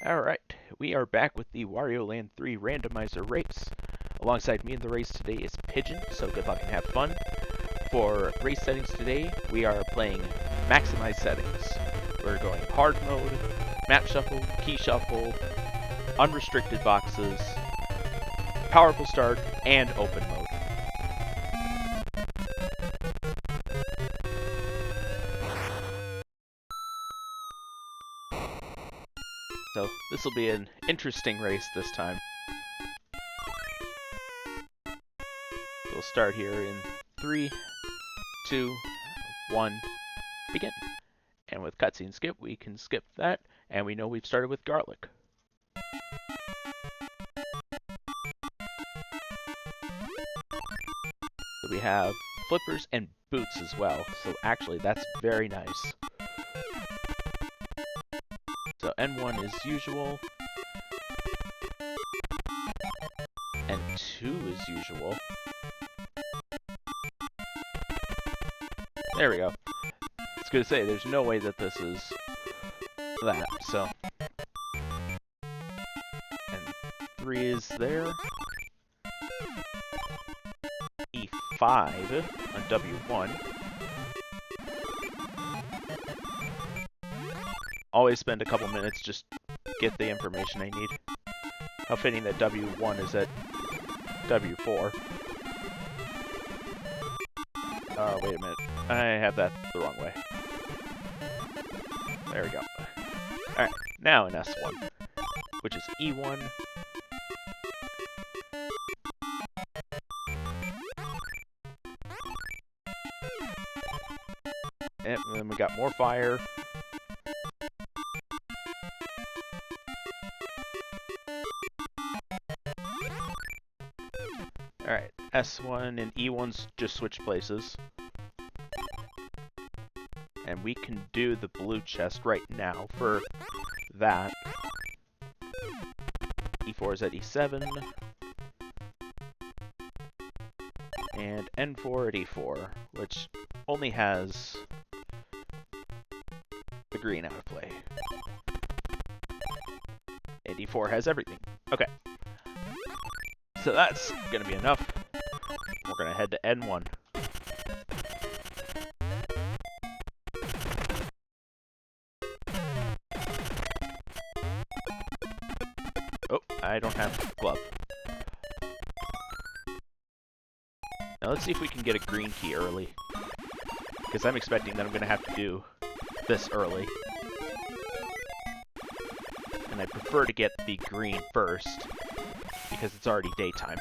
Alright, we are back with the Wario Land 3 Randomizer race. Alongside me in the race today is Pigeon, so good luck and have fun. For race settings today, we are playing maximized settings. We're going hard mode, map shuffle, key shuffle, unrestricted boxes, powerful start, and open mode. So this will be an interesting race this time. We'll start here in 3, 2, 1, begin. And with cutscene skip, we can skip that, and we know we've started with garlic. So we have flippers and boots as well, so actually that's very nice. So N1 is usual, N2 is usual. There we go. I was gonna say, there's no way that this is that, so. And 3 is there. E5 on W1. Always spend a couple minutes just get the information I need. How fitting that W1 is at W4. Wait a minute. I have that the wrong way. There we go. Alright, now in S1, which is E1. And then we got more fire. Alright, S1 and E1's just switch places. And we can do the blue chest right now for that. E4 is at E7. And N4 at E4, which only has the green out of play. And E4 has everything. Okay. So that's gonna be enough. We're gonna head to N1. Oh, I don't have a glove. Now let's see if we can get a green key early. Because I'm expecting that I'm gonna have to do this early. And I prefer to get the green first, because it's already daytime.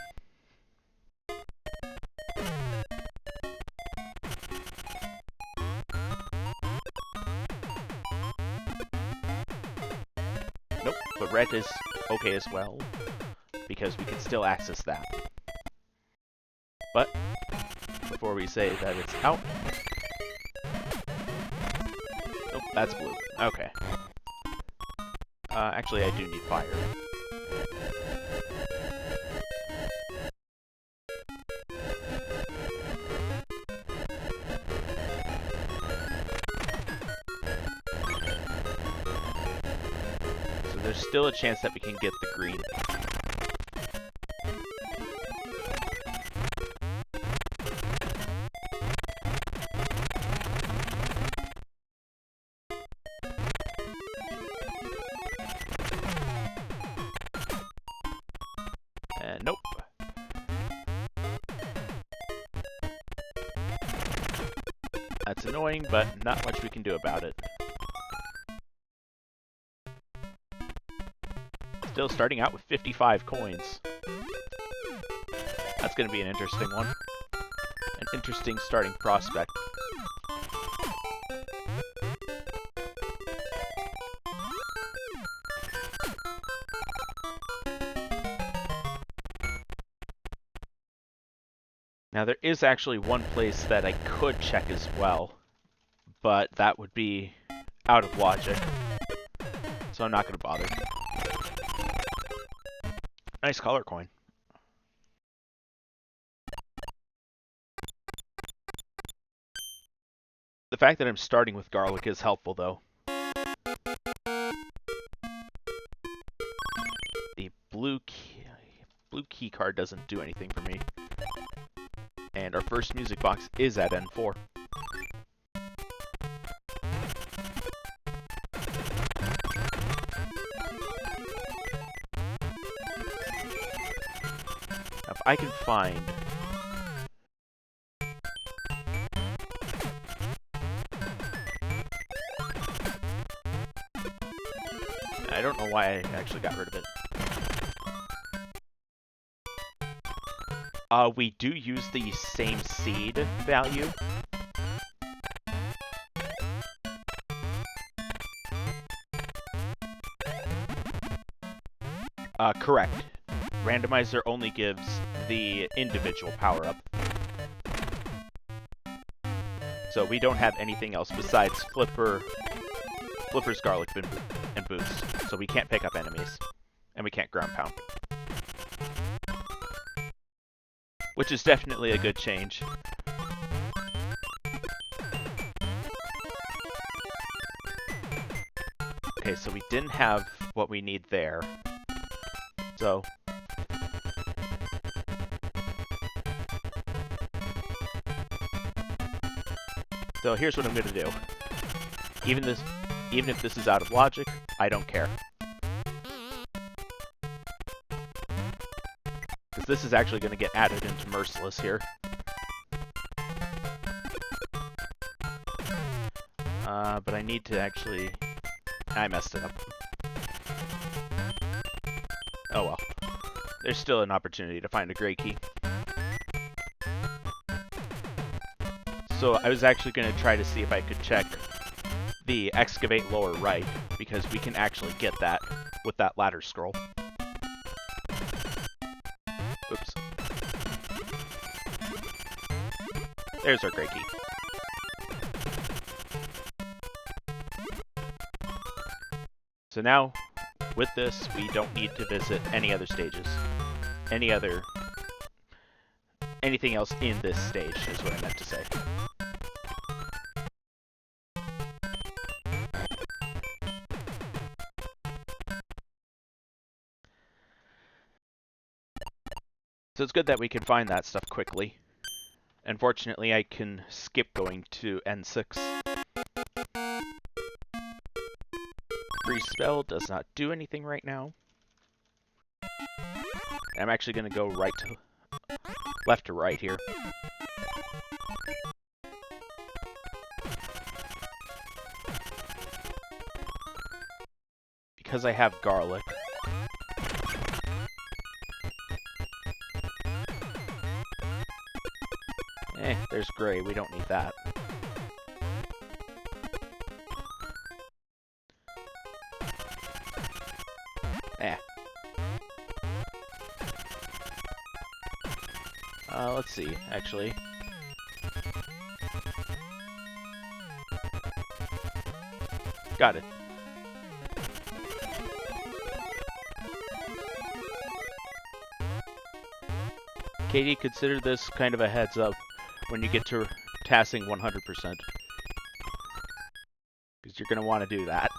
Nope, but red is okay as well, because we can still access that. But, before we say that it's out... Nope, that's blue. Okay. Actually, I do need fire. So there's still a chance that we can get the green. Nope. That's annoying, but not much we can do about it. Still starting out with 55 coins. That's going to be an interesting one. An interesting starting prospect. Now there is actually one place that I could check as well, but that would be out of logic, so I'm not going to bother. Nice color coin. The fact that I'm starting with garlic is helpful though. blue key card doesn't do anything for me. And our first music box is at N4. Now, if I can find... I don't know why I actually got rid of it. We do use the same seed value. Correct. Randomizer only gives the individual power-up. So we don't have anything else besides Flipper's Garlic and Boost. So we can't pick up enemies. And we can't ground pound. Which is definitely a good change. Okay, so we didn't have what we need there. So... So here's what I'm going to do. Even if this is out of logic, I don't care. Because this is actually going to get added into Merciless here. But I need to actually... I messed it up. Oh well. There's still an opportunity to find a gray key. So I was actually going to try to see if I could check the excavate lower right, because we can actually get that with that ladder scroll. Oops. There's our gray key. So now, with this, we don't need to visit any other stages. Anything else in this stage is what I meant to say. So it's good that we can find that stuff quickly. Unfortunately, I can skip going to N6. Free spell does not do anything right now. I'm actually going to go left to right here. Because I have garlic. There's gray, we don't need that. Let's see, actually. Got it. Katie, consider this kind of a heads up when you get to tassing 100%. Because you're going to want to do that.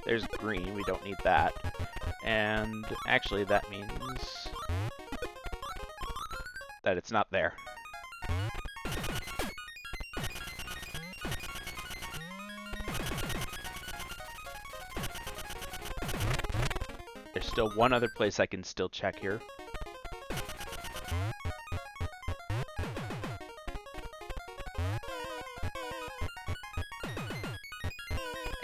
There's green, we don't need that. And actually that means that it's not there. There's still one other place I can still check here.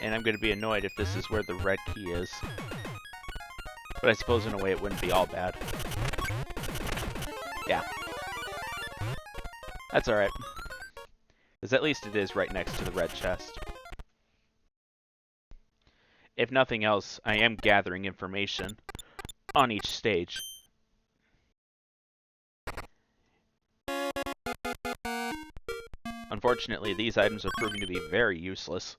And I'm going to be annoyed if this is where the red key is. But I suppose in a way it wouldn't be all bad. Yeah. That's alright. Because at least it is right next to the red chest. If nothing else, I am gathering information on each stage. Unfortunately, these items are proving to be very useless.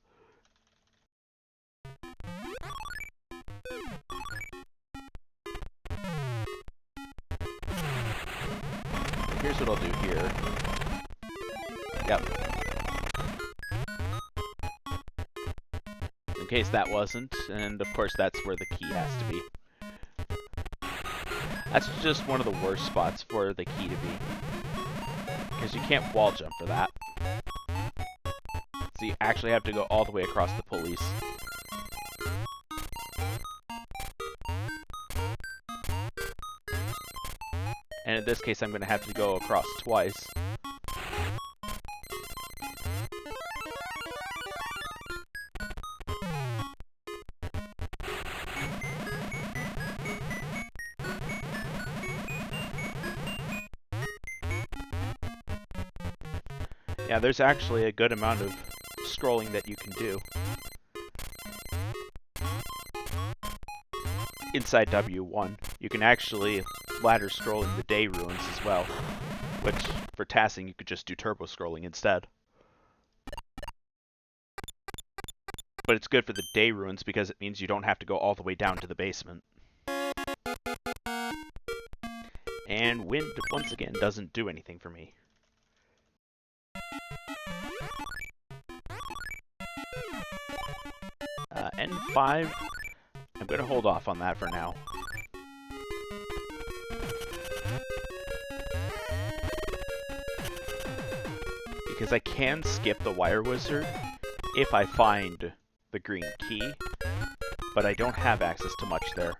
Here's what I'll do here. Yep. case that wasn't, and of course that's where the key has to be. That's just one of the worst spots for the key to be, because you can't wall jump for that. So you actually have to go all the way across the pulleys. And in this case, I'm going to have to go across twice. Yeah, there's actually a good amount of scrolling that you can do inside W1. You can actually ladder scroll in the day ruins as well, which for tassing you could just do turbo scrolling instead. But it's good for the day ruins because it means you don't have to go all the way down to the basement. And wind, once again, doesn't do anything for me. N5, I'm going to hold off on that for now. Because I can skip the wire wizard if I find the green key, but I don't have access to much there.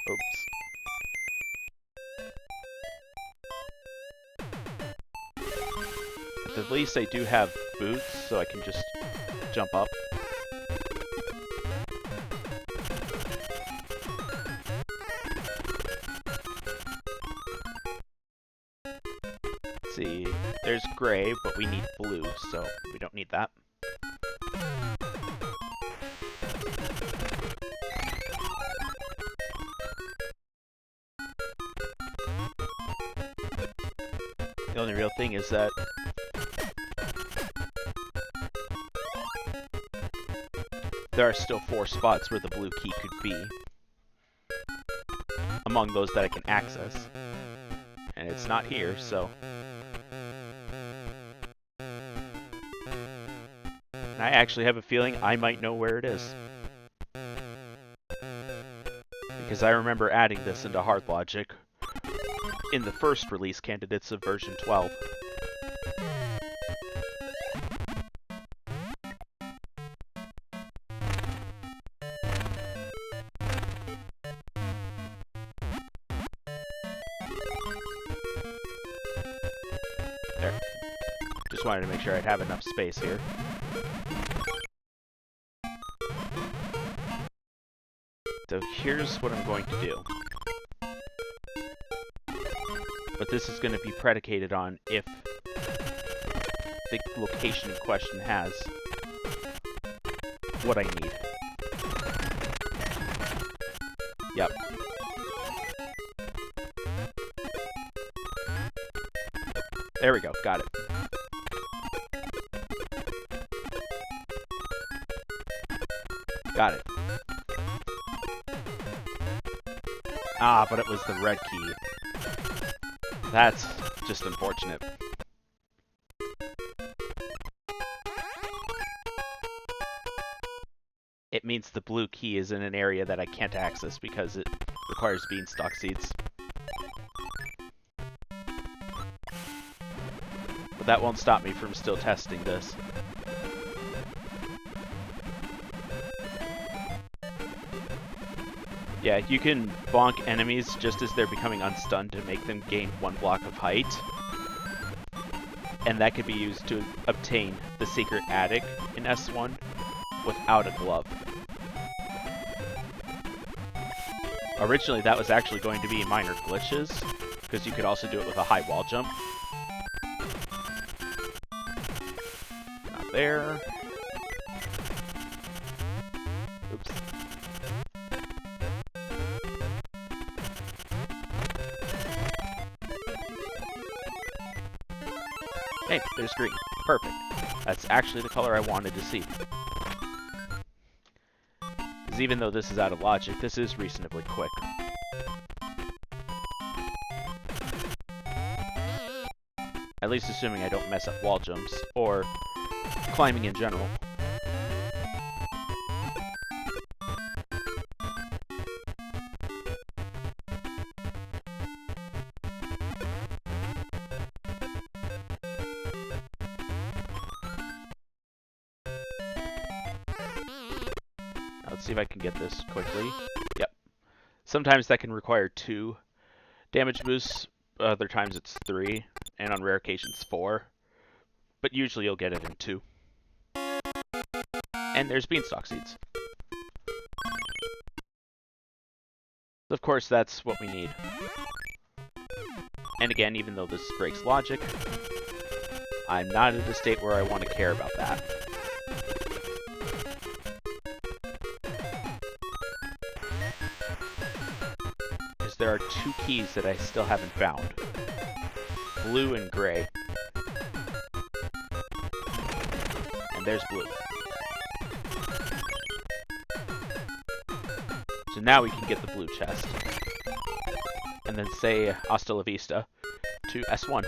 Oops. At least I do have boots, so I can just jump up. Let's see, there's gray, but we need blue, so we don't need that. The only real thing is that there are still 4 spots where the blue key could be, among those that I can access. And it's not here, so... And I actually have a feeling I might know where it is. Because I remember adding this into Hard Logic in the first release candidates of version 12. There. Just wanted to make sure I'd have enough space here. So here's what I'm going to do. But this is going to be predicated on if the location in question has what I need. Yep. There we go, got it. Got it. Ah, but it was the red key. That's just unfortunate. It means the blue key is in an area that I can't access because it requires beanstalk seeds. But that won't stop me from still testing this. Yeah, you can bonk enemies just as they're becoming unstunned to make them gain 1 block of height. And that could be used to obtain the secret attic in S1 without a glove. Originally that was actually going to be minor glitches, because you could also do it with a high wall jump. Not there. Oops. Hey, there's green. Perfect. That's actually the color I wanted to see. Because even though this is out of logic, this is reasonably quick. least assuming I don't mess up wall jumps, or climbing in general. Let's see if I can get this quickly. Yep. Sometimes that can require 2 damage boosts, other times it's 3, and on rare occasions 4. But usually you'll get it in 2. And there's beanstalk seeds. Of course, that's what we need. And again, even though this breaks logic, I'm not in a state where I want to care about that. Because there are 2 keys that I still haven't found. Blue and gray. And there's blue. So now we can get the blue chest. And then say hasta la vista to S1.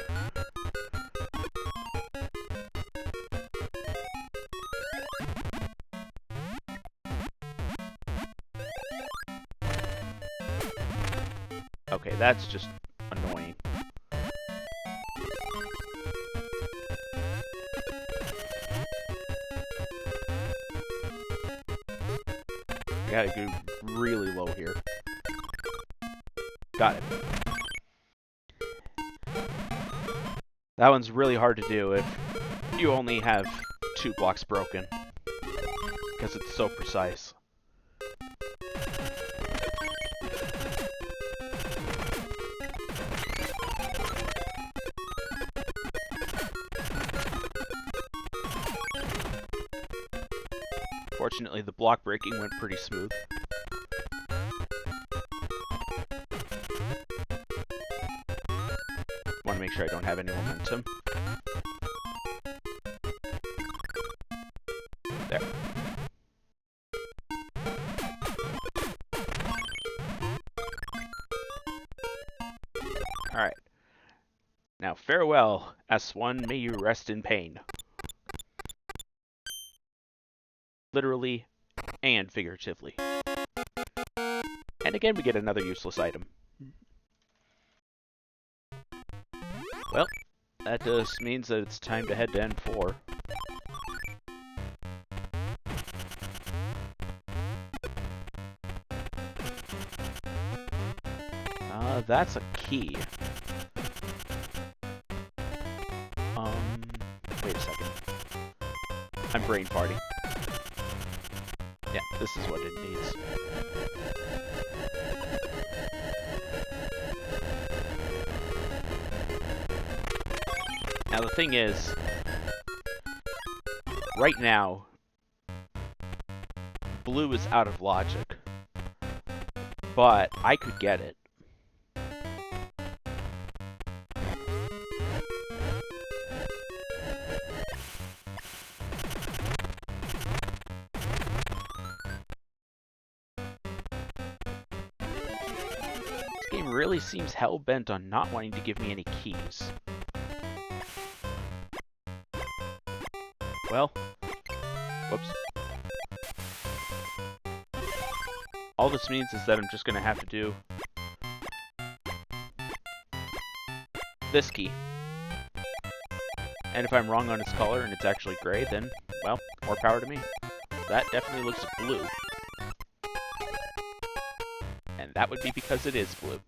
Okay, that's just annoying. Gotta go really low here. Got it. That one's really hard to do if you only have 2 blocks broken, because it's so precise. Fortunately, the block breaking went pretty smooth. Want to make sure I don't have any momentum. There. Alright. Now, farewell, S1, may you rest in pain. Literally and figuratively. And again, we get another useless item. Well, that just means that it's time to head to N4. That's a key. Wait a second. I'm brain farting. Yeah, this is what it needs. Now the thing is, right now, blue is out of logic, but I could get it. This game really seems hell-bent on not wanting to give me any keys. Well, whoops. All this means is that I'm just going to have to do this key. And if I'm wrong on its color and it's actually gray, then, well, more power to me. That definitely looks blue. And that would be because it is blue.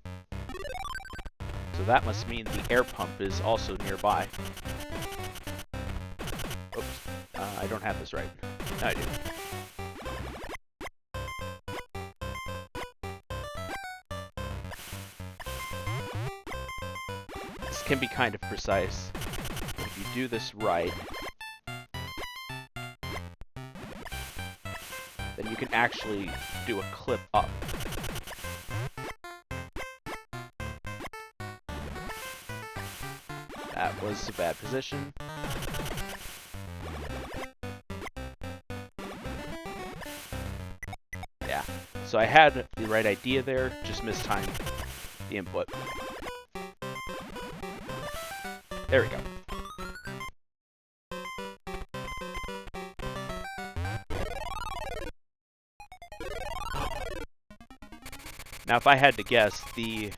So that must mean the air pump is also nearby. Oops. I don't have this right. No, I do. This can be kind of precise. If you do this right, then you can actually do a clip up. That was a bad position. Yeah, so I had the right idea there, just mistimed the input. There we go. Now, if I had to guess, the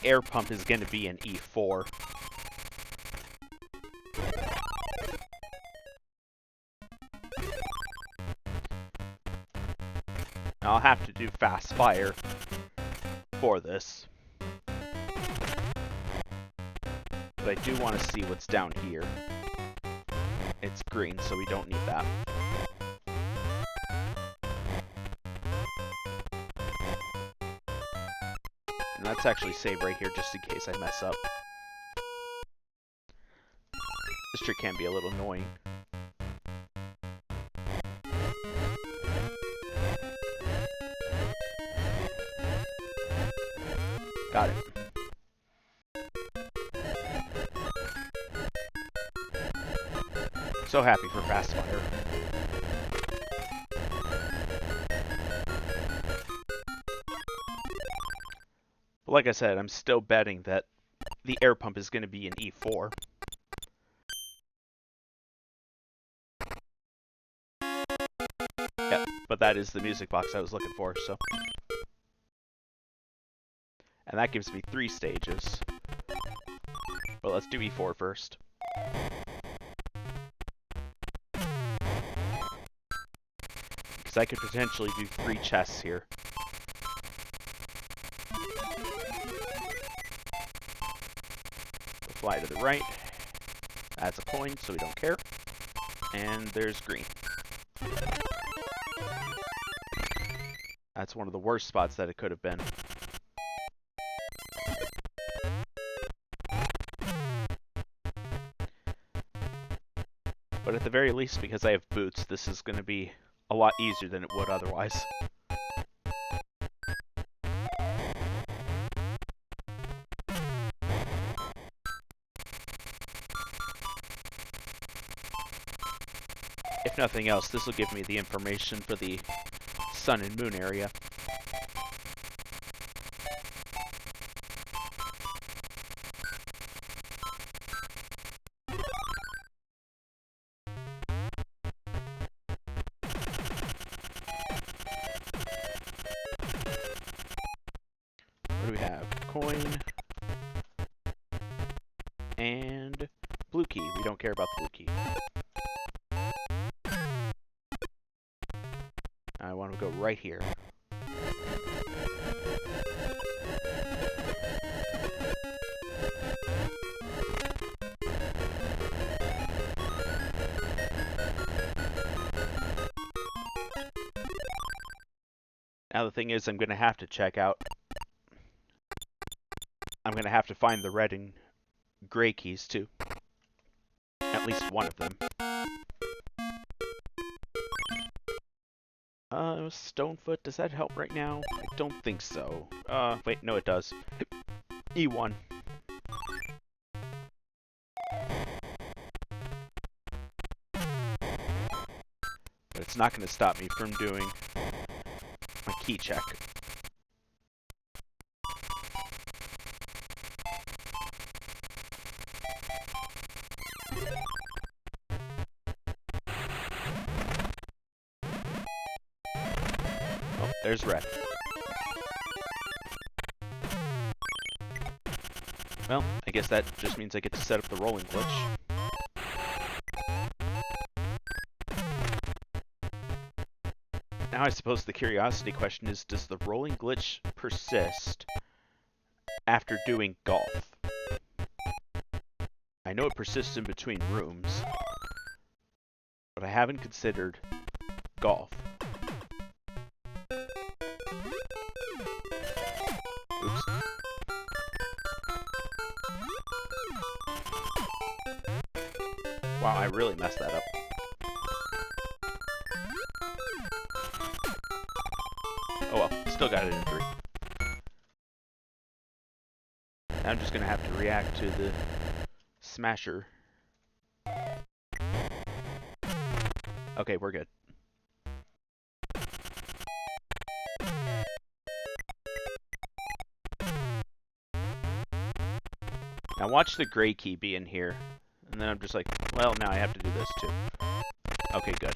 air pump is going to be an E4. Now, I'll have to do fast fire for this. But I do want to see what's down here. It's green, so we don't need that. And let's actually save right here just in case I mess up. This trick can be a little annoying. Got it. So happy for fast fire. But like I said, I'm still betting that the air pump is going to be an E4. Yep, but that is the music box I was looking for, so. And that gives me 3 stages. But let's do E4 first. Because I could potentially do 3 chests here. We'll fly to the right. That's a coin, so we don't care. And there's green. That's one of the worst spots that it could have been. But at the very least, because I have boots, this is going to be a lot easier than it would otherwise. If nothing else, this will give me the information for the sun and moon area. What do we have? Coin. And blue key. We don't care about the blue key. I want to go right here. Now the thing is, I'm going to have to check out. I'm going to have to find the red and gray keys too. At least one of them. Stonefoot, does that help right now? I don't think so. Wait, no it does. E1. But it's not going to stop me from doing my key check. Oh, there's red. Well, I guess that just means I get to set up the rolling glitch. Now I suppose the curiosity question is, does the rolling glitch persist after doing golf? I know it persists in between rooms, but I haven't considered golf. Oops. Wow, I really messed that up. Oh well, still got it in 3. Now I'm just gonna have to react to the smasher. Okay, we're good. Now watch the gray key be in here. And then I'm just like, well, now I have to do this too. Okay, good.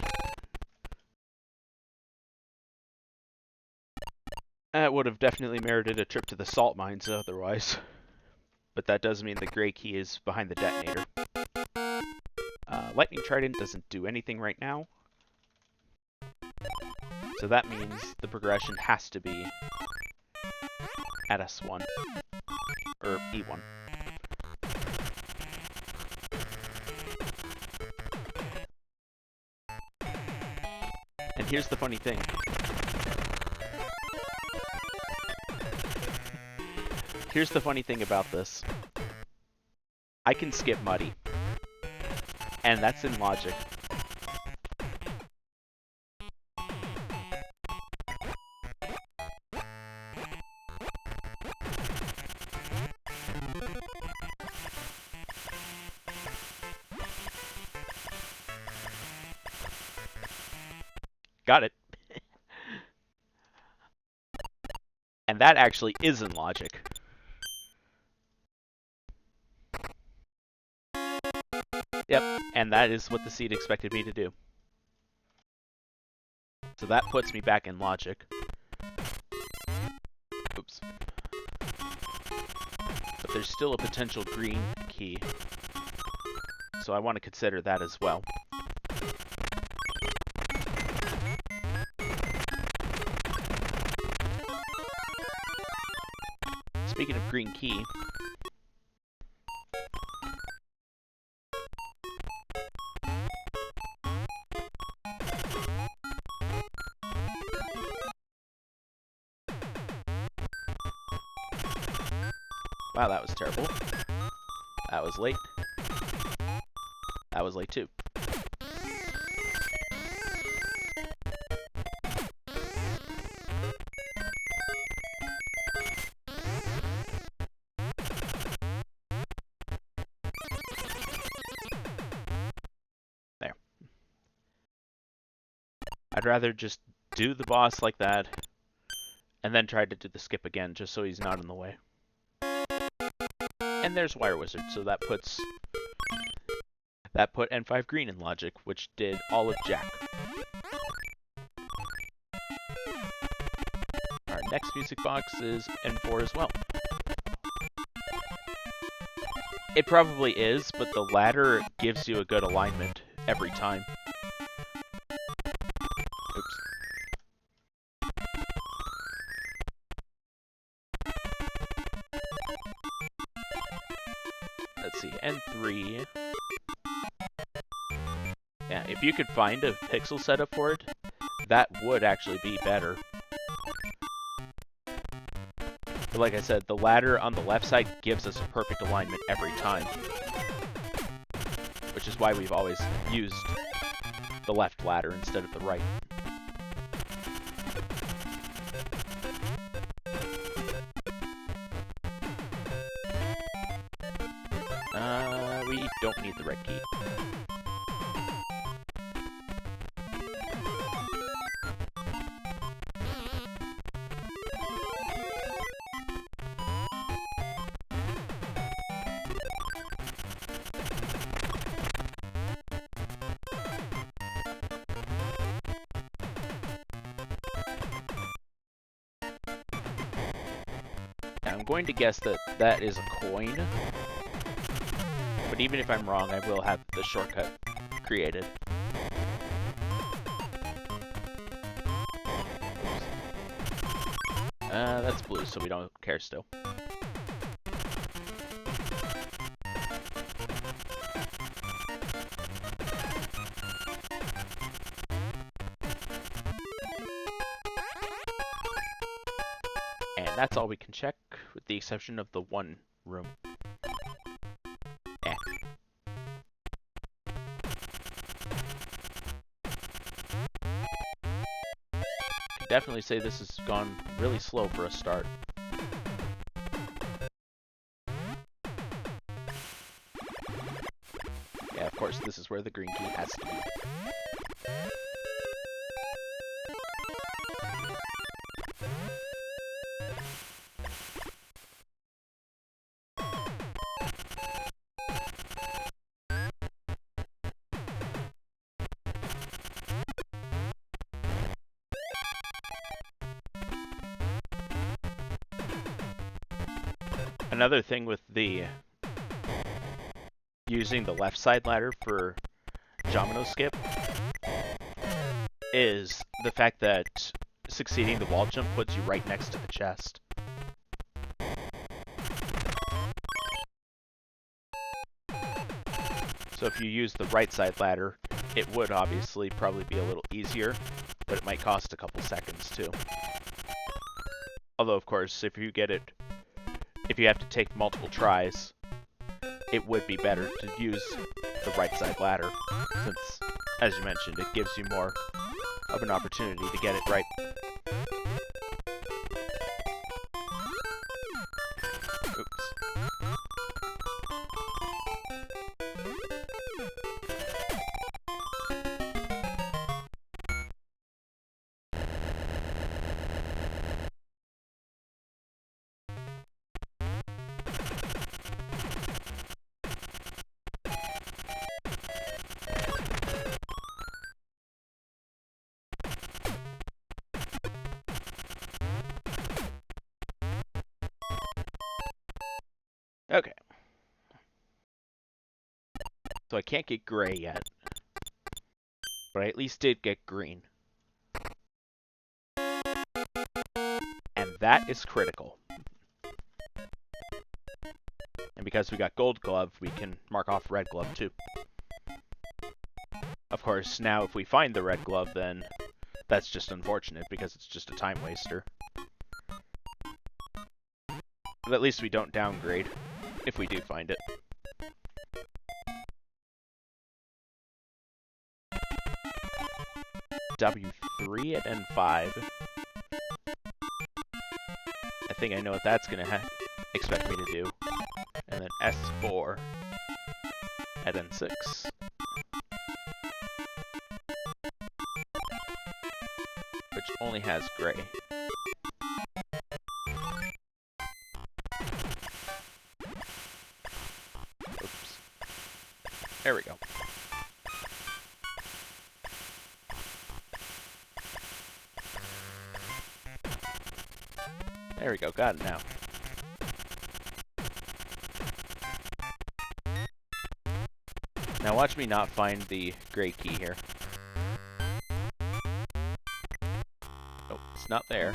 That would have definitely merited a trip to the salt mines otherwise. But that does mean the gray key is behind the detonator. Lightning Trident doesn't do anything right now. So that means the progression has to be at S1. Or E1. And here's the funny thing. Here's the funny thing about this. I can skip Muddy. And that's in logic. Got it. And that actually is in logic. Yep, and that is what the seed expected me to do. So that puts me back in logic. Oops. But there's still a potential green key. So I want to consider that as well. Speaking of green key, wow, that was terrible. That was late. That was late too. There. I'd rather just do the boss like that, and then try to do the skip again, just so he's not in the way. And there's Wire Wizard, so that put N5 green in logic, which did all of Jack. Our next music box is N4 as well. It probably is, but the ladder gives you a good alignment every time. Oops. Let's see, N3. Yeah, if you could find a pixel setup for it, that would actually be better. But like I said, the ladder on the left side gives us a perfect alignment every time. Which is why we've always used the left ladder instead of the right. We don't need the red key. I'm going to guess that that is a coin, but even if I'm wrong, I will have the shortcut created. That's blue, so we don't care still. And that's all we can check, with the exception of the one room. Eh. Can definitely say this has gone really slow for a start. Yeah, of course, this is where the green key has to be. Another thing with the using the left side ladder for Domino Skip is the fact that succeeding the wall jump puts you right next to the chest. So if you use the right side ladder, it would obviously probably be a little easier, but it might cost a couple seconds too. Although of course, if you have to take multiple tries, it would be better to use the right side ladder, since, as you mentioned, it gives you more of an opportunity to get it right. Oops. Okay. So I can't get gray yet, but I at least did get green. And that is critical. And because we got gold glove, we can mark off red glove too. Of course, now if we find the red glove, then that's just unfortunate because it's just a time waster. But at least we don't downgrade if we do find it. W3 at N5. I think I know what that's going to expect me to do. And then S4 at N6. Which only has gray. Oops. There we go. There we go, got it now. Now watch me not find the gray key here. Oh, it's not there.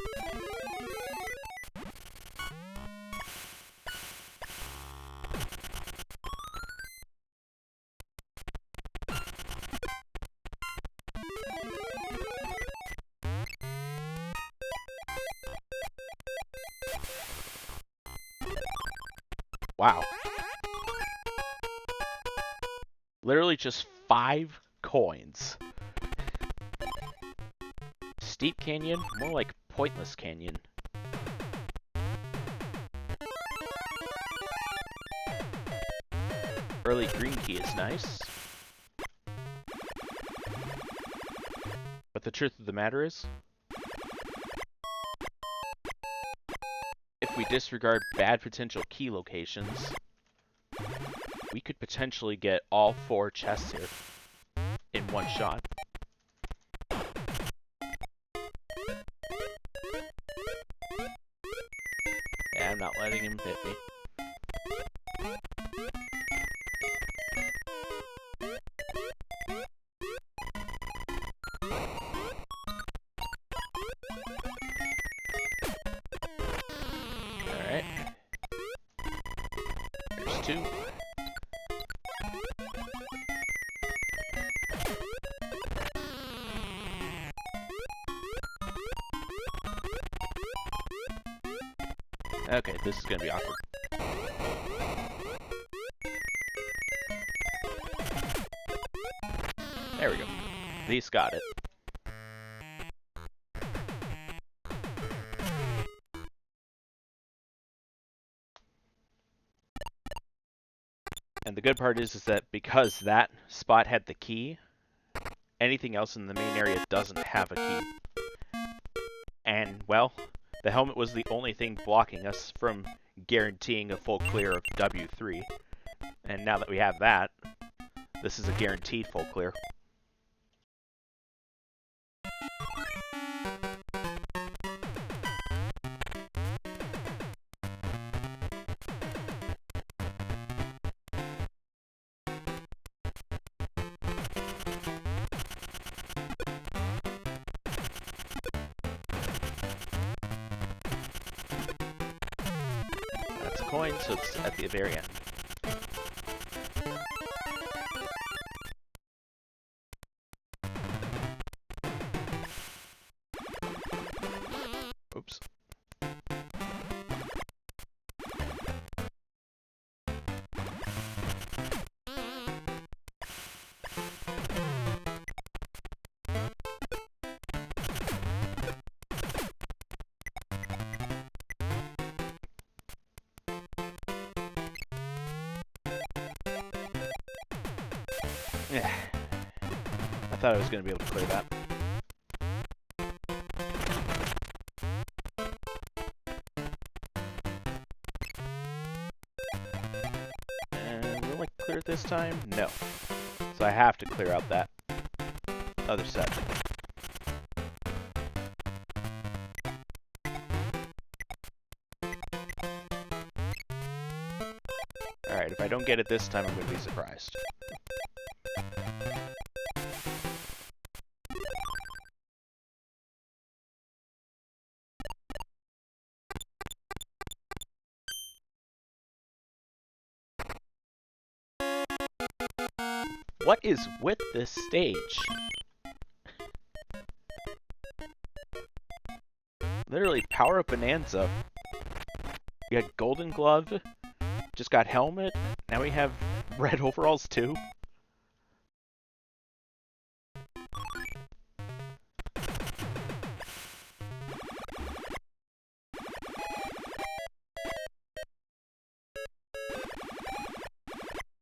Wow. Literally just 5 coins. Steep canyon? More like pointless canyon. Early green key is nice. But the truth of the matter is, if we disregard bad potential key locations, we could potentially get all 4 chests here in one shot. Yeah, I'm not letting him hit me. Alright. There's 2. Okay, this is gonna be awkward. There we go. At least got it. And the good part is that because that spot had the key, anything else in the main area doesn't have a key. And, well, the helmet was the only thing blocking us from guaranteeing a full clear of W3. And now that we have that, this is a guaranteed full clear. coin, so it's at the very end. Oops. Yeah. I thought I was going to be able to clear that. And will I clear it this time? No. So I have to clear out that other set. Alright, if I don't get it this time, I'm going to be surprised. What is with this stage? Literally, Powerup Bonanza. We got Golden Glove, just got Helmet, now we have red overalls too.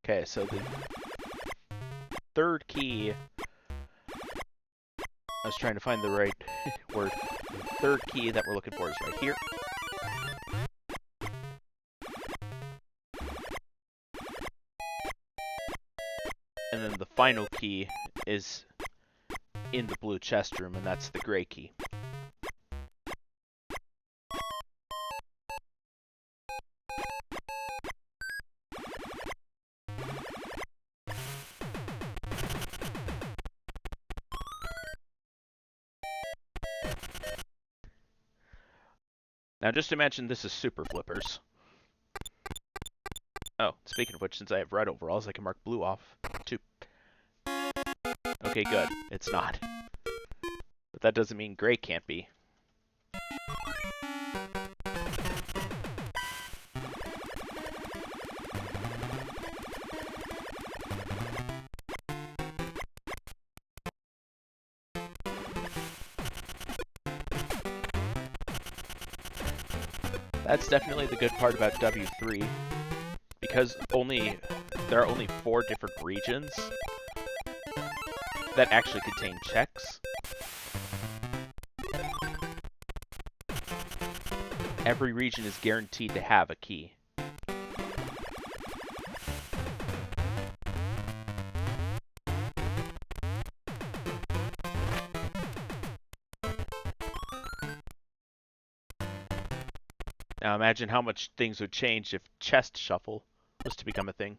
Okay, so the third key, I was trying to find the right word. The third key that we're looking for is right here. And then the final key is in the blue chest room, and that's the gray key. Now, just to mention, this is Super Flippers. Oh, speaking of which, since I have red overalls, I can mark blue off, too. Okay, good. It's not. But that doesn't mean gray can't be. That's definitely the good part about W3, because there are only 4 different regions that actually contain checks. Every region is guaranteed to have a key. Now imagine how much things would change if chest shuffle was to become a thing.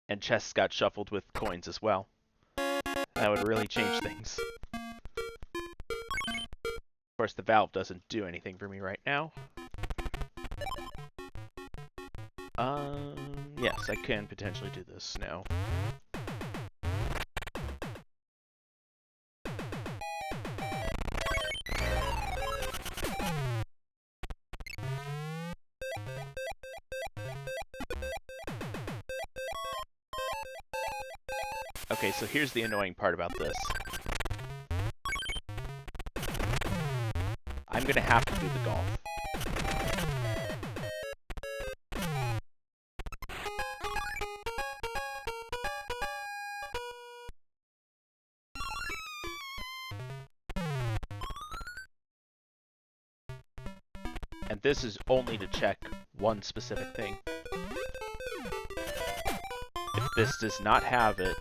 And chests got shuffled with coins as well. That would really change things. Of course, the valve doesn't do anything for me right now. Yes, I can potentially do this now. Okay, so here's the annoying part about this. I'm gonna have to do the golf. And this is only to check one specific thing. If this does not have it,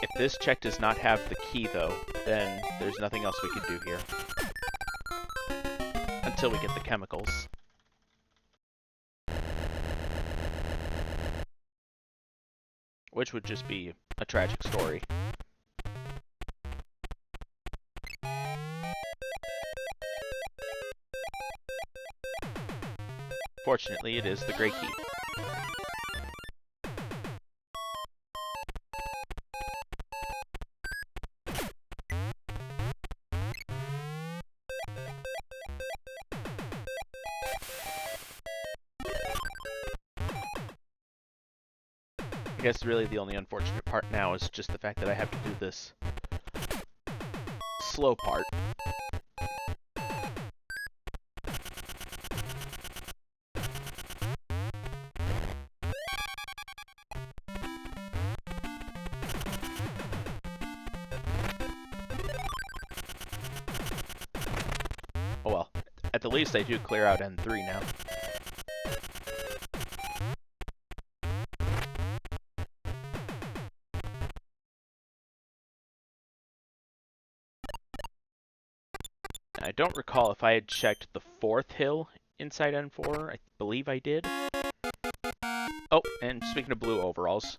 If this check does not have the key, though, then there's nothing else we can do here. Until we get the chemicals. which would just be a tragic story. Fortunately, it is the gray key. I guess really the only unfortunate part now is just the fact that I have to do this slow part. Oh well, at the least I do clear out N3 now. I don't recall if I had checked the 4th hill inside N4. I believe I did. Oh, and speaking of blue overalls.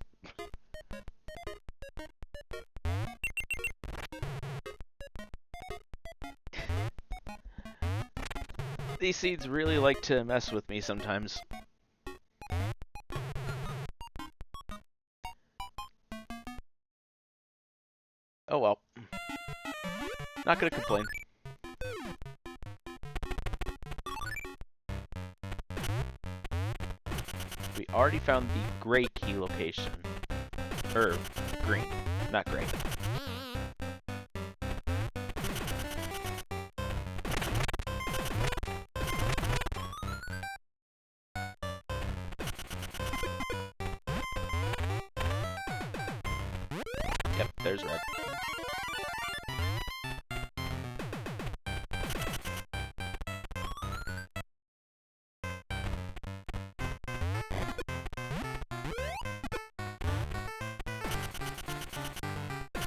These seeds really like to mess with me sometimes. Oh well. Not gonna complain. We already found the gray key location. Green, not gray. Yep, there's red.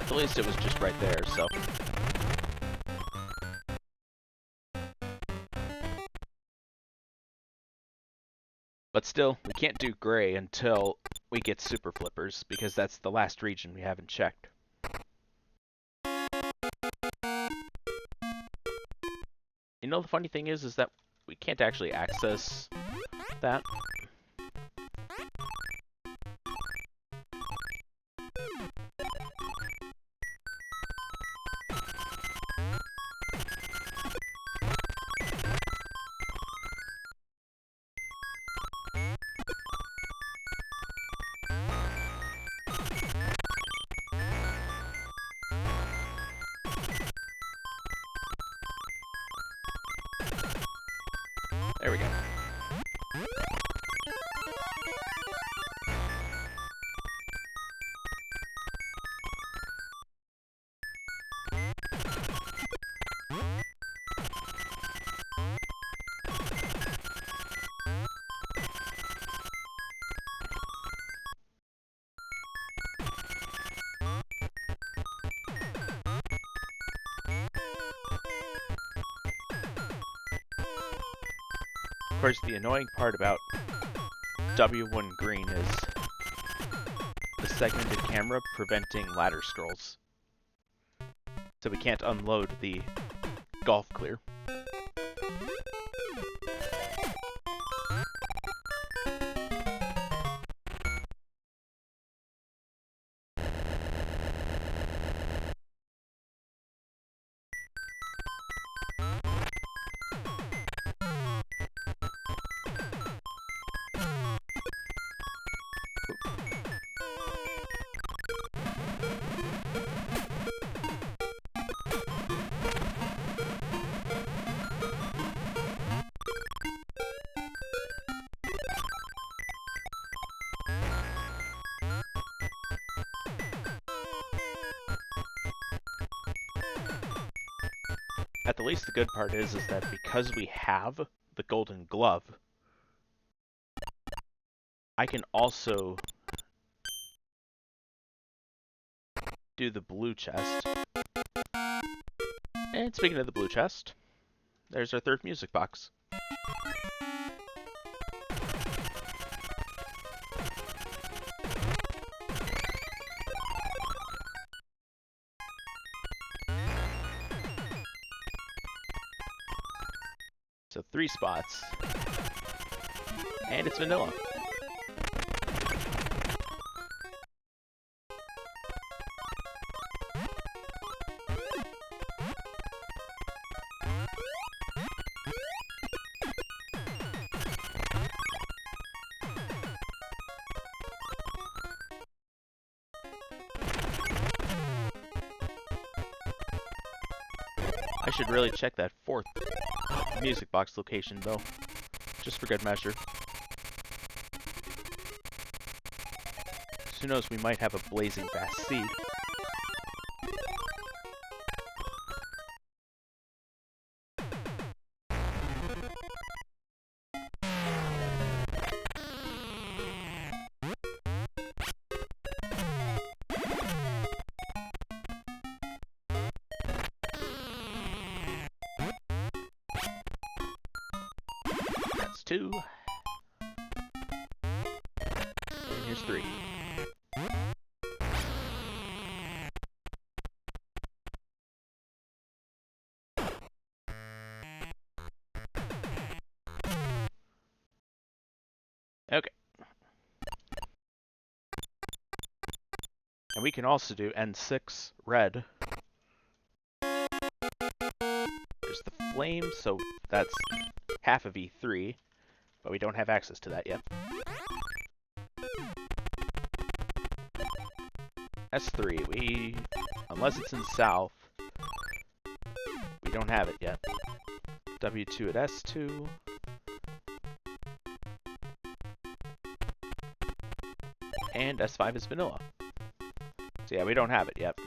At least it was just right there, so. But still, we can't do gray until we get super flippers, because that's the last region we haven't checked. You know, the funny thing is that we can't actually access that. There we go. Of course, the annoying part about W1 green is the segmented camera preventing ladder scrolls. So we can't unload the golf clear. At the least, the good part is that because we have the golden glove, I can also do the blue chest. And speaking of the blue chest, there's our 3rd music box. 3 spots. And it's vanilla. I should really check that 4th music box location, though, just for good measure. Who knows, we might have a blazing fast seed. That's 2. And here's 3. Okay. And we can also do N6 red. There's the flame, so that's half of E3, but we don't have access to that yet. S3, unless it's in south, we don't have it yet. W2 at S2. And S5 is vanilla. So yeah, we don't have it yet.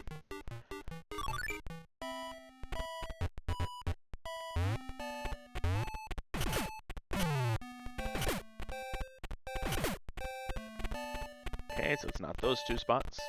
Okay, so it's not those 2 spots.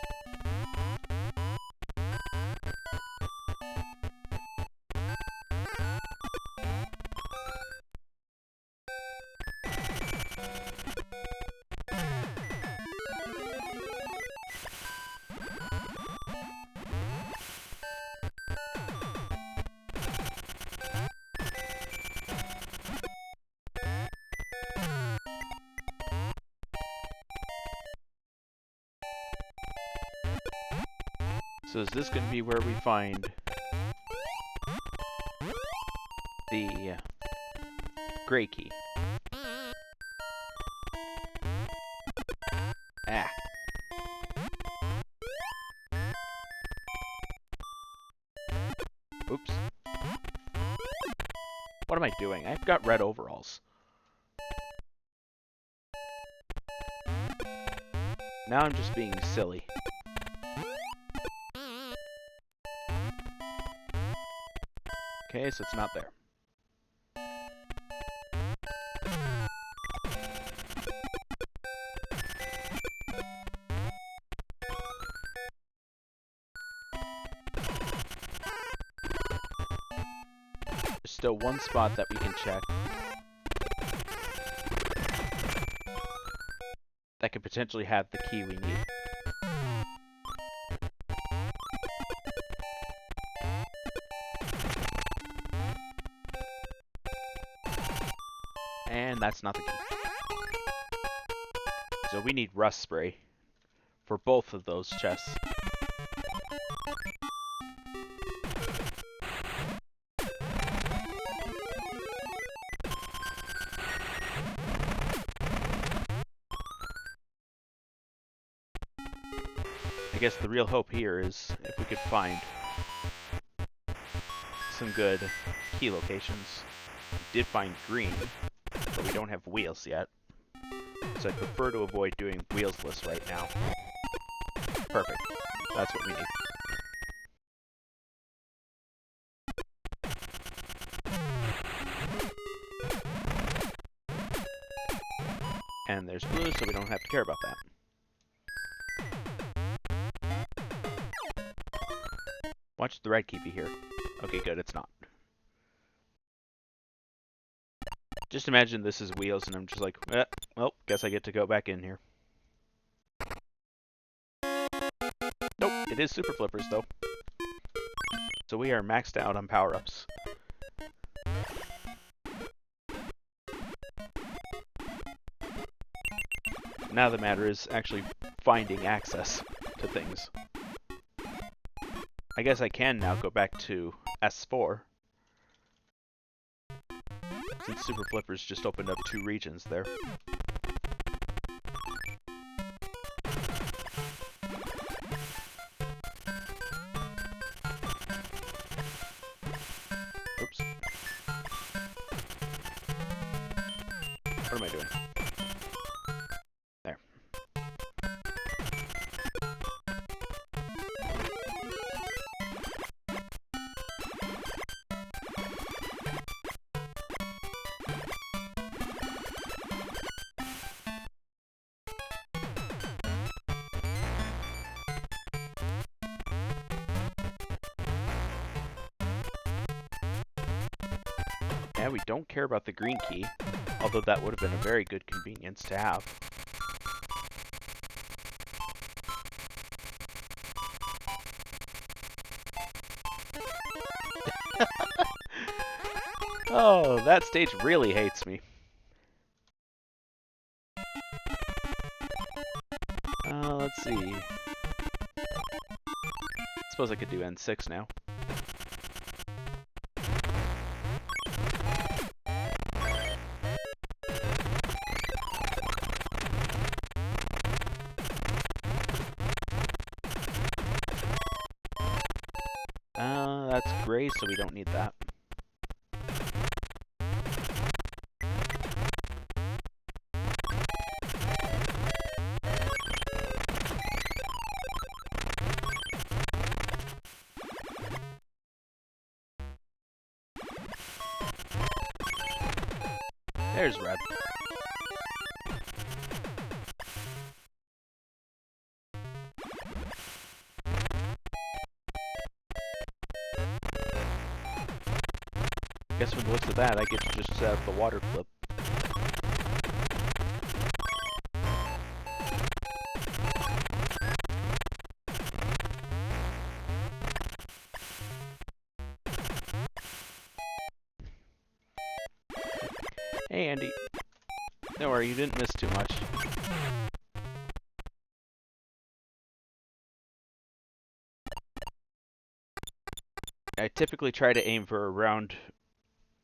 So is this going to be where we find the gray key? Ah. Oops. What am I doing? I've got red overalls. Now I'm just being silly. Okay, so it's not there. There's still 1 spot that we can check that could potentially have the key we need. And that's not the key. So we need rust spray for both of those chests. I guess the real hope here is if we could find some good key locations. We did find green, but we don't have wheels yet. So I prefer to avoid doing wheelsless right now. Perfect. That's what we need. And there's blue, so we don't have to care about that. Watch the red key be here. Okay, good, it's not. Just imagine this is wheels and I'm just like, well, guess I get to go back in here. Nope, it is super flippers though. So we are maxed out on power-ups. Now the matter is actually finding access to things. I guess I can now go back to S4. Since Super Flippers just opened up 2 regions there. Oops. What am I doing? There. Yeah, we don't care about the green key, although that would have been a very good convenience to have. Oh, that stage really hates me. Let's see. Suppose I could do N6 now. That's gray, so we don't need that. There's red. Guess from the looks of that, I get to just set up the water clip. Hey Andy. Don't worry, you didn't miss too much. I typically try to aim for around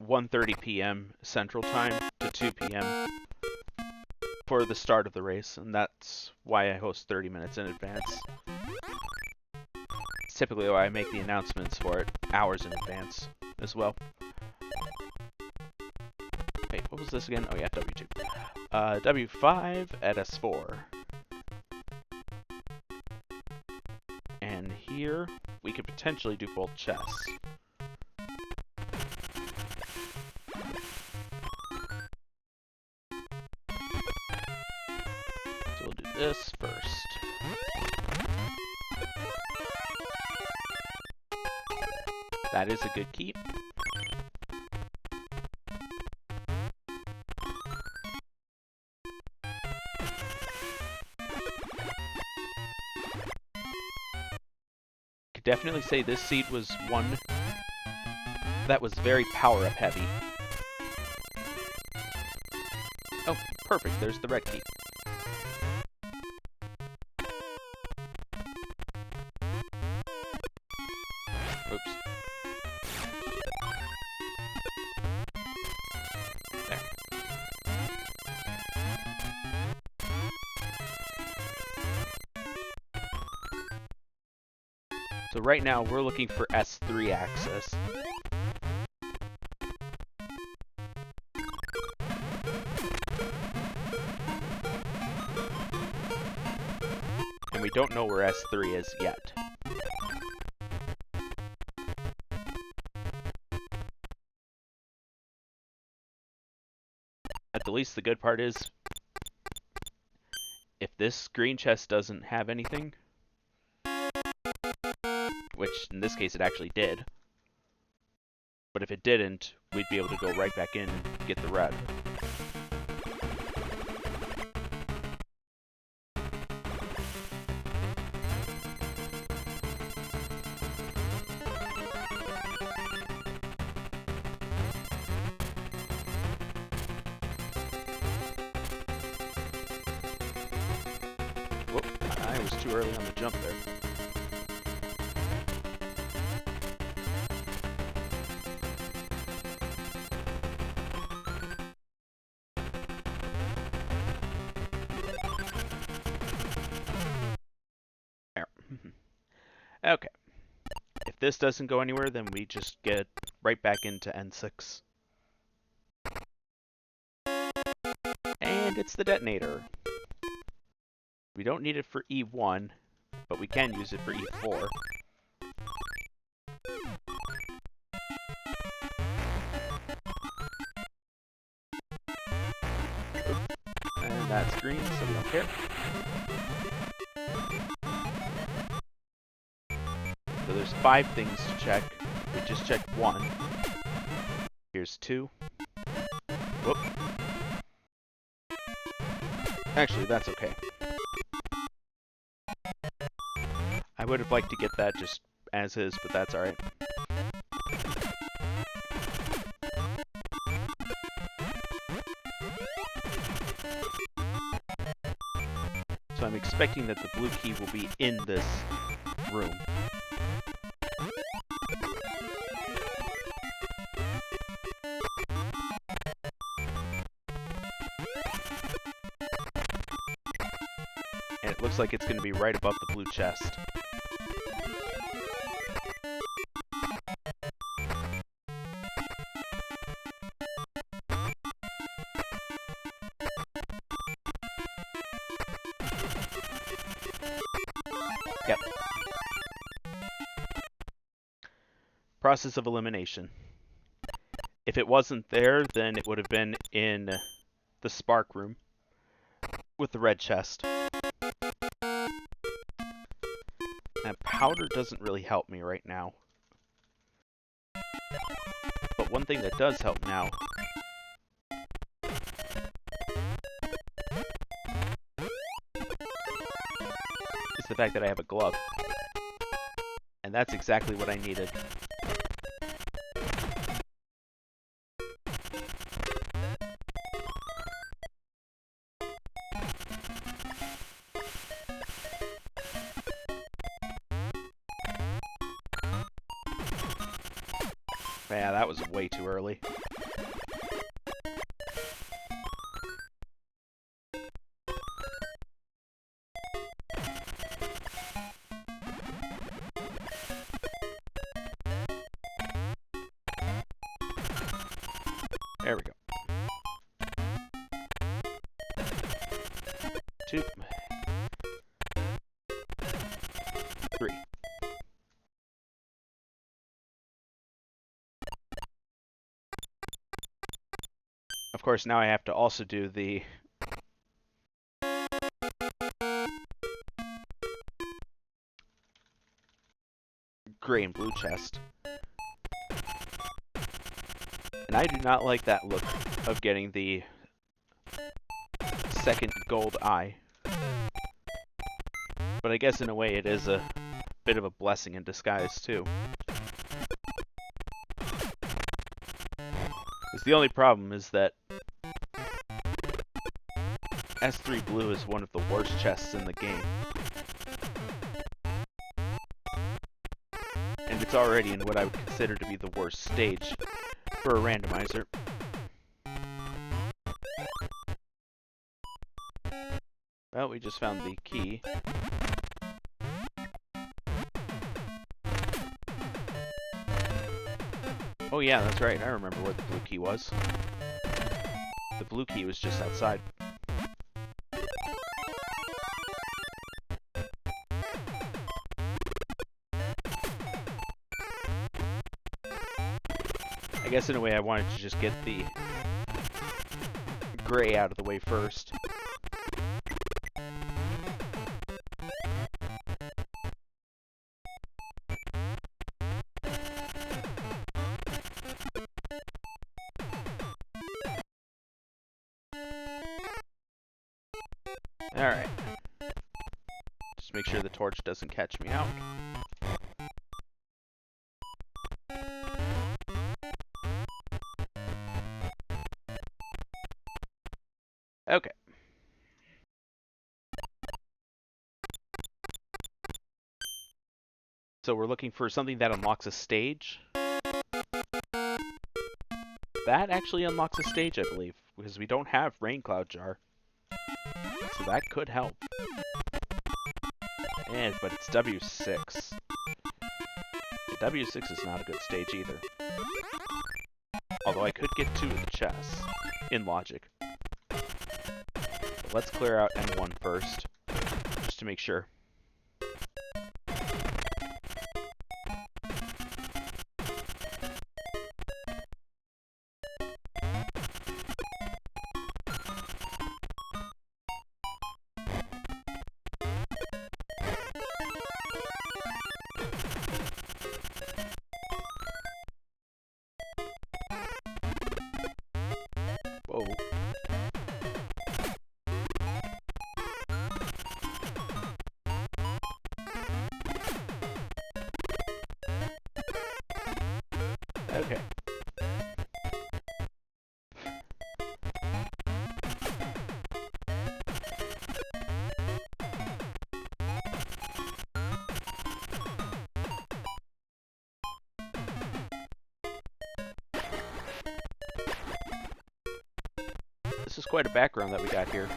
1:30 p.m. Central Time to 2 p.m. for the start of the race, and that's why I host 30 minutes in advance. It's typically why I make the announcements for it hours in advance as well. Wait, what was this again? Oh yeah, W2. W5 at S4. And here, we could potentially do both chests. So we'll do this first. That is a good key. Could definitely say this seed was one that was very power-up heavy. Oh, perfect. There's the red key. Oops. There. So right now, we're looking for S3 access. And we don't know where S3 is yet. At the least, the good part is, if this green chest doesn't have anything, which in this case it actually did, but if it didn't, we'd be able to go right back in and get the red. just too early on the jump there. Okay. If this doesn't go anywhere, then we just get right back into N6. And it's the detonator. We don't need it for E1, but we can use it for E4. And that's green, so we don't care. So there's 5 things to check. We just checked 1. Here's 2. Whoop. Actually, that's okay. I would have liked to get that just as is, but that's alright. So I'm expecting that the blue key will be in this room. And it looks like it's going to be right above the blue chest. Yep. Process of elimination. If it wasn't there, then it would have been in the spark room with the red chest. And powder doesn't really help me right now. But one thing that does help now is the fact that I have a glove. And that's exactly what I needed. Yeah, that was way too early. There we go. 2. 3. Of course, now I have to also do the gray and blue chest. And I do not like that look of getting the second gold eye. But I guess in a way it is a bit of a blessing in disguise too. Because the only problem is that S3 Blue is one of the worst chests in the game. And it's already in what I would consider to be the worst stage for a randomizer. Well, we just found the key. Oh yeah, that's right. I remember where the blue key was. The blue key was just outside. I guess in a way I wanted to just get the gray out of the way first. Alright. Just make sure the torch doesn't catch me out. Okay. So we're looking for something that unlocks a stage. That actually unlocks a stage, I believe, because we don't have Rain Cloud Jar. So that could help. But it's W6. W6 is not a good stage either. Although I could get 2 of the chests, in logic. But let's clear out N1 first, just to make sure. Whoa. Okay. This is quite a background that we got here.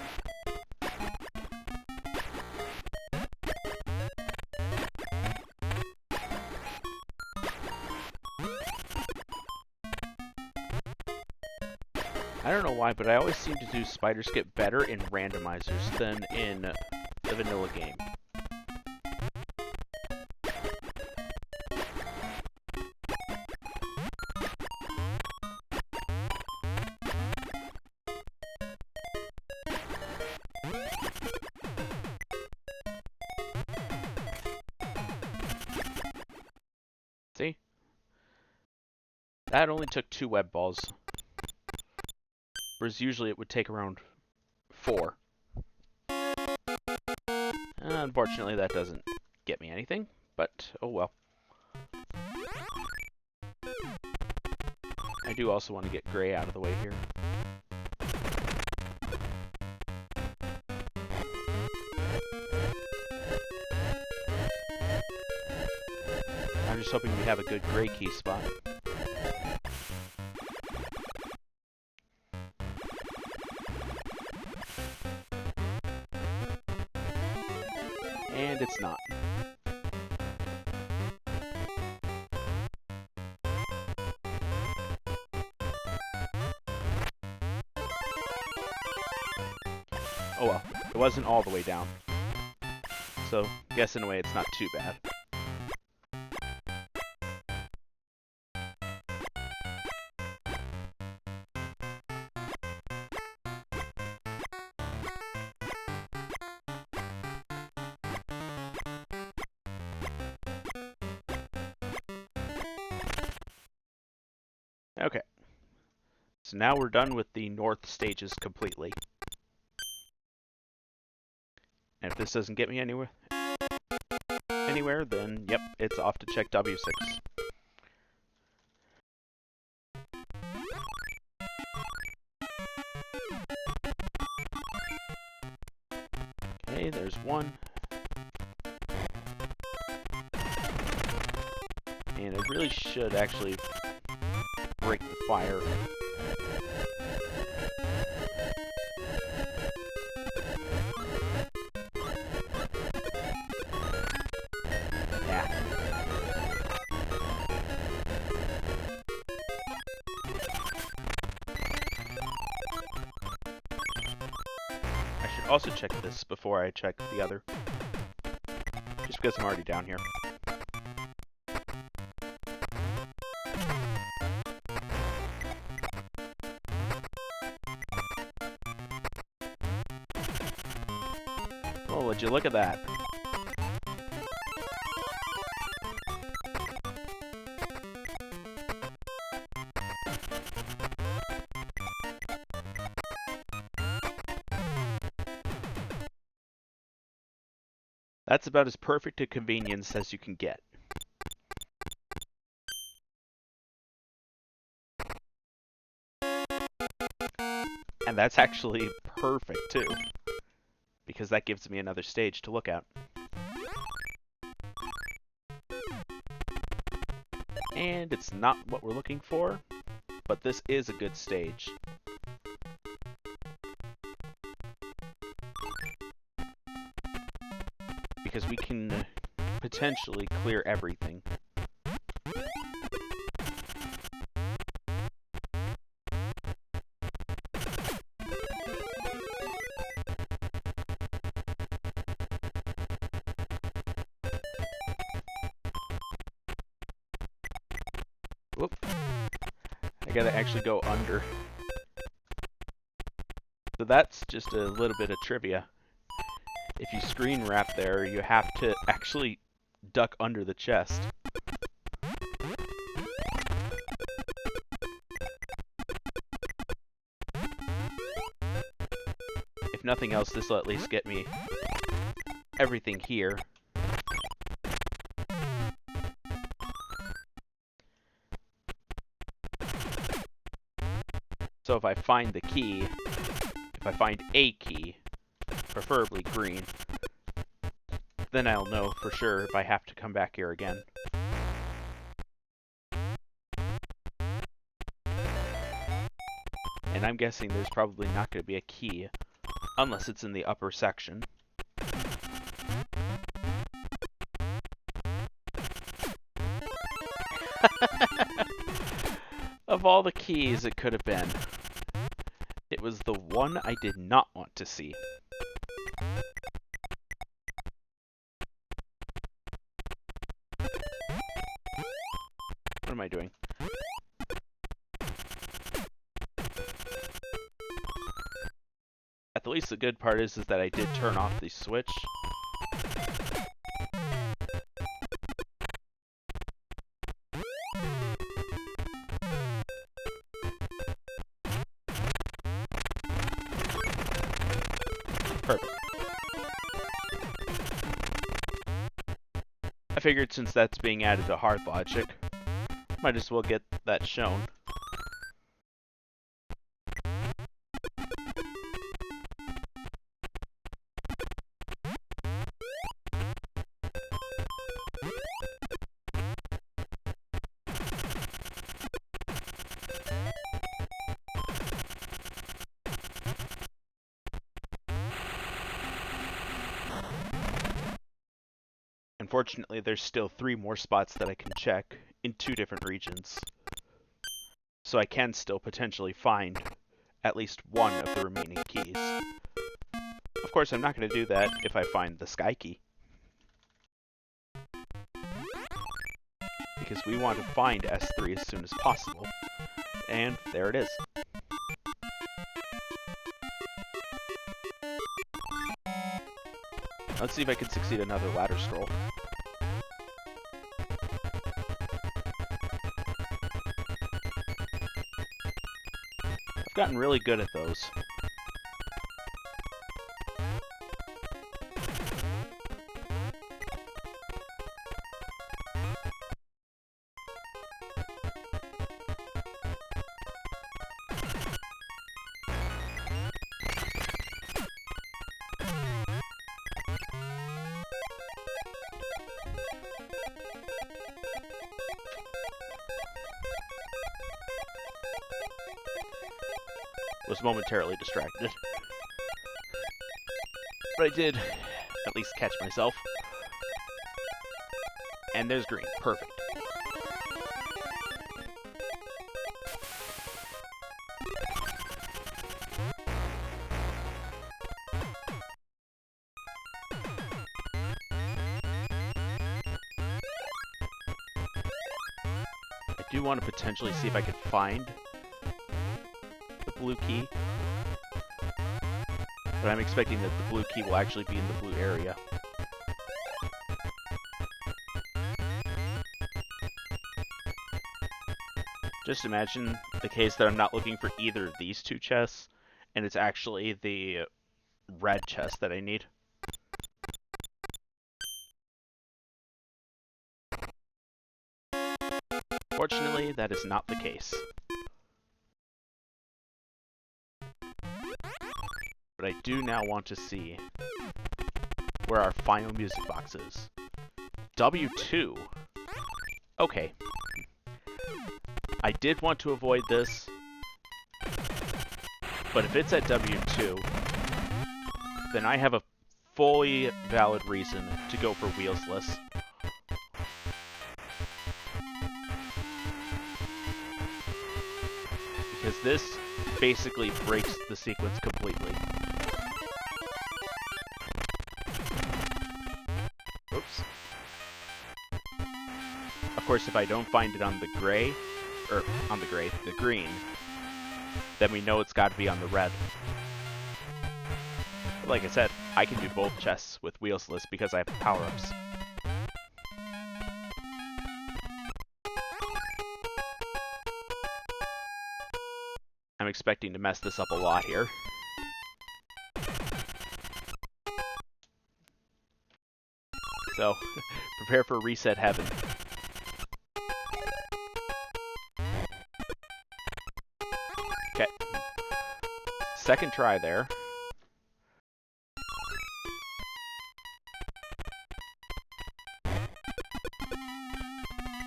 I don't know why, but I always seem to do spider skip better in randomizers than in the vanilla game. See? That only took 2 web balls. Whereas usually it would take around 4. Unfortunately, that doesn't get me anything, but oh well. I do also want to get Gray out of the way here. I'm just hoping we have a good Gray key spot. And it's not. Oh well, it wasn't all the way down. So, I guess in a way it's not too bad. Okay. So now we're done with the north stages completely. And if this doesn't get me anywhere, then yep, it's off to check W6. Okay, there's 1. And I really should actually break the fire. Yeah. I should also check this before I check the other. Just because I'm already down here. Oh, would you look at that? That's about as perfect a convenience as you can get. And that's actually perfect too, because that gives me another stage to look at. And it's not what we're looking for, but this is a good stage. Because we can potentially clear everything. Whoop. I gotta actually go under. So that's just a little bit of trivia. If you screen wrap there, you have to actually duck under the chest. If nothing else, this will at least get me everything here. So if I find the key, if I find a key, preferably green, then I'll know for sure if I have to come back here again. And I'm guessing there's probably not going to be a key, unless it's in the upper section. Of all the keys it could have been, it was the one I did not want to see. What am I doing? At least the good part is that I did turn off the switch. Perfect. I figured since that's being added to hard logic, might as well get that shown. Unfortunately, there's still 3 more spots that I can check in 2 different regions. So I can still potentially find at least one of the remaining keys. Of course, I'm not going to do that if I find the sky key. Because we want to find S3 as soon as possible. And there it is. Let's see if I can succeed another ladder scroll. I've gotten really good at those. Was momentarily distracted. But I did at least catch myself. And there's green. Perfect. I do want to potentially see if I can find blue key, but I'm expecting that the blue key will actually be in the blue area. Just imagine the case that I'm not looking for either of these 2 chests, and it's actually the red chest that I need. Fortunately, that is not the case. But I do now want to see where our final music box is. W2. Okay. I did want to avoid this, but if it's at W2, then I have a fully valid reason to go for wheelsless. Because this basically breaks the sequence completely. Oops. Of course, if I don't find it on the gray, or on the gray, the green, then we know it's got to be on the red. But like I said, I can do both chests with wheelsless because I have power-ups. I'm expecting to mess this up a lot here. So, prepare for reset heaven. Okay. Second try there.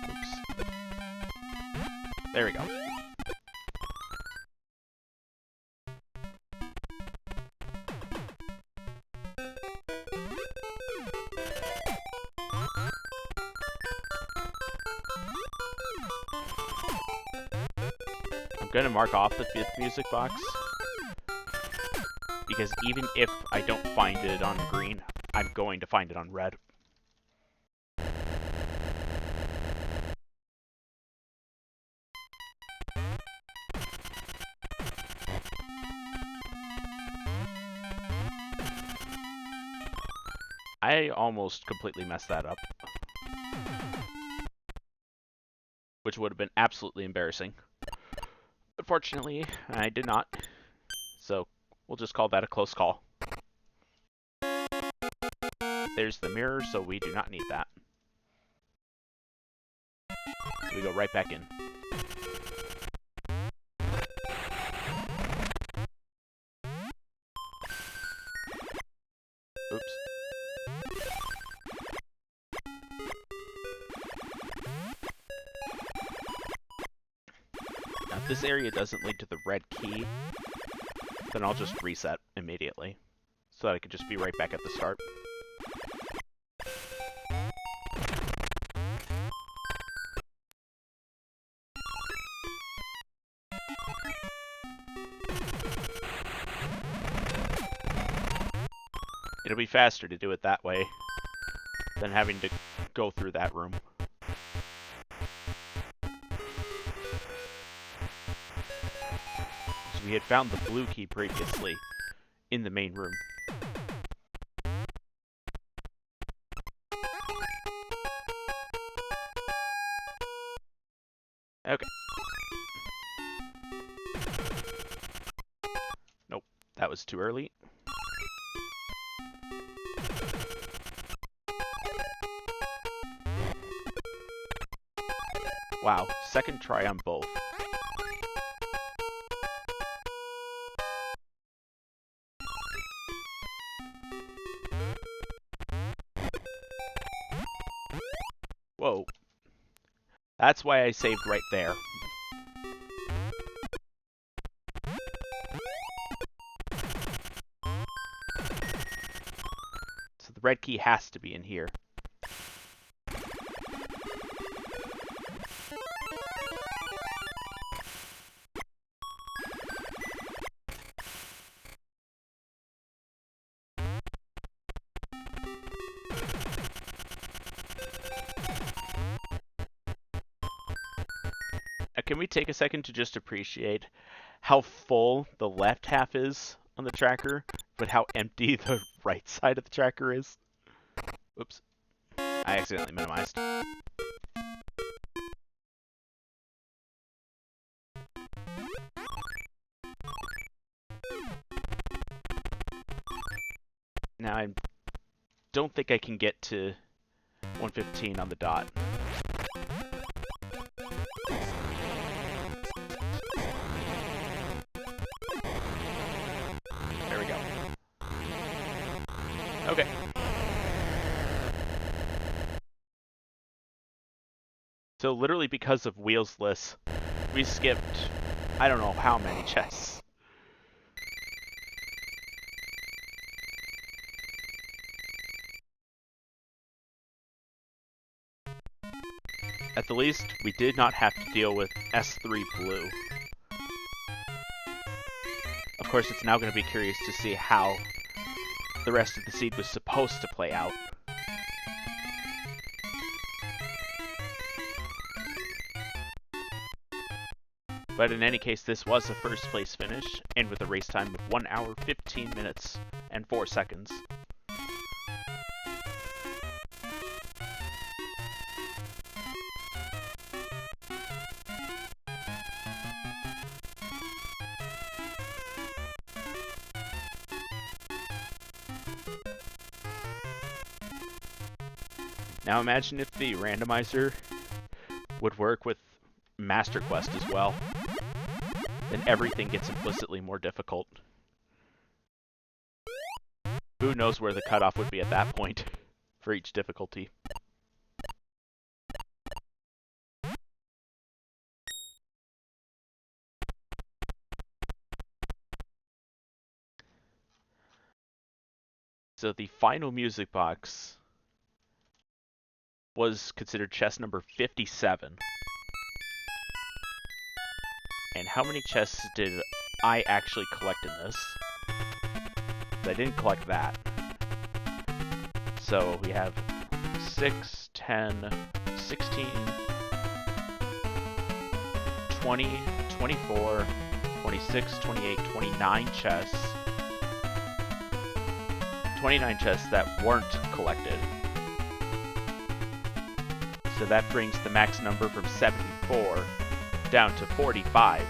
Oops. There we go. I'm gonna mark off the fifth music box, because even if I don't find it on green, I'm going to find it on red. I almost completely messed that up, which would have been absolutely embarrassing. Unfortunately, I did not, so we'll just call that a close call. There's the mirror, so we do not need that. So we go right back in. Oops. Now, if this area doesn't lead to the red key, then I'll just reset immediately, so that I can just be right back at the start. It'll be faster to do it that way than having to go through that room. So we had found the blue key previously in the main room. Okay. Nope, that was too early. Wow, second try on both. Whoa. That's why I saved right there. So the red key has to be in here. Can we take a second to just appreciate how full the left half is on the tracker, but how empty the right side of the tracker is? Oops. I accidentally minimized. Now, I don't think I can get to 115 on the dot. There we go. Okay. So literally because of wheelsless, We skipped, I don't know how many chests. At the least, we did not have to deal with S3 blue. Of course, it's now going to be curious to see how the rest of the seed was supposed to play out. But in any case, this was a first place finish, and with a race time of 1 hour, 15 minutes, and 4 seconds. Now imagine if the randomizer would work with Master Quest as well. Then everything gets implicitly more difficult. Who knows where the cutoff would be at that point for each difficulty. So the final music box was considered chest number 57. And how many chests did I actually collect in this? I didn't collect that. So we have 6, 10, 16, 20, 24, 26, 28, 29 chests. 29 chests that weren't collected. So that brings the max number from 74 down to 45.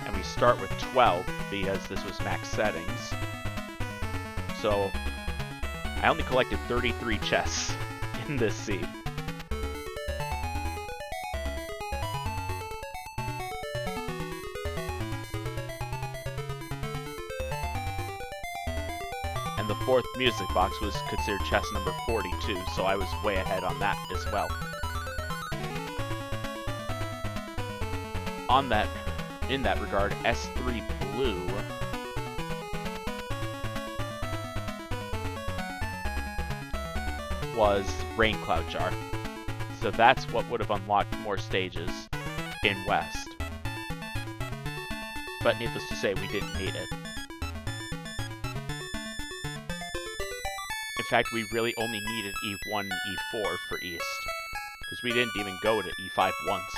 And we start with 12 because this was max settings. So I only collected 33 chests in this seed. And the fourth music box was considered chest number 42, so I was way ahead on that as well. In that regard, S3 blue was Rain Cloud Jar. So that's what would have unlocked more stages in West. But needless to say, we didn't need it. In fact, we really only needed E1 and E4 for East, because we didn't even go to E5 once.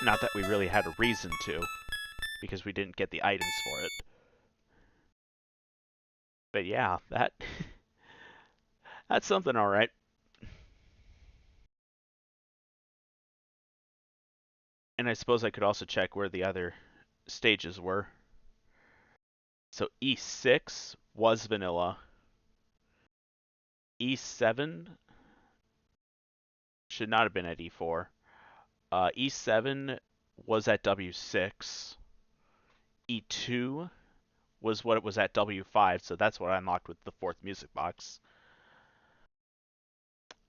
Not that we really had a reason to, because we didn't get the items for it. But yeah, that's something alright. And I suppose I could also check where the other stages were. So E6 was vanilla. E7 should not have been at E4. E7 was at W6. E2 was what it was at W5, so that's what I unlocked with the fourth music box.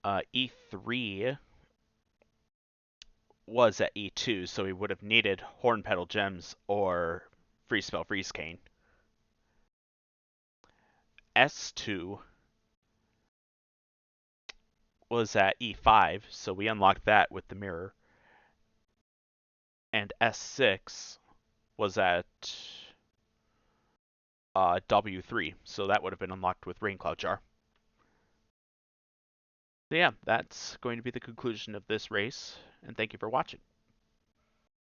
E3 was at E2, so we would have needed Horn Petal Gems or Freeze Spell Freeze Cane. S2 was at E5, so we unlocked that with the mirror. And S6 was at W3, so that would have been unlocked with Rain Cloud Jar. So yeah, that's going to be the conclusion of this race, and thank you for watching.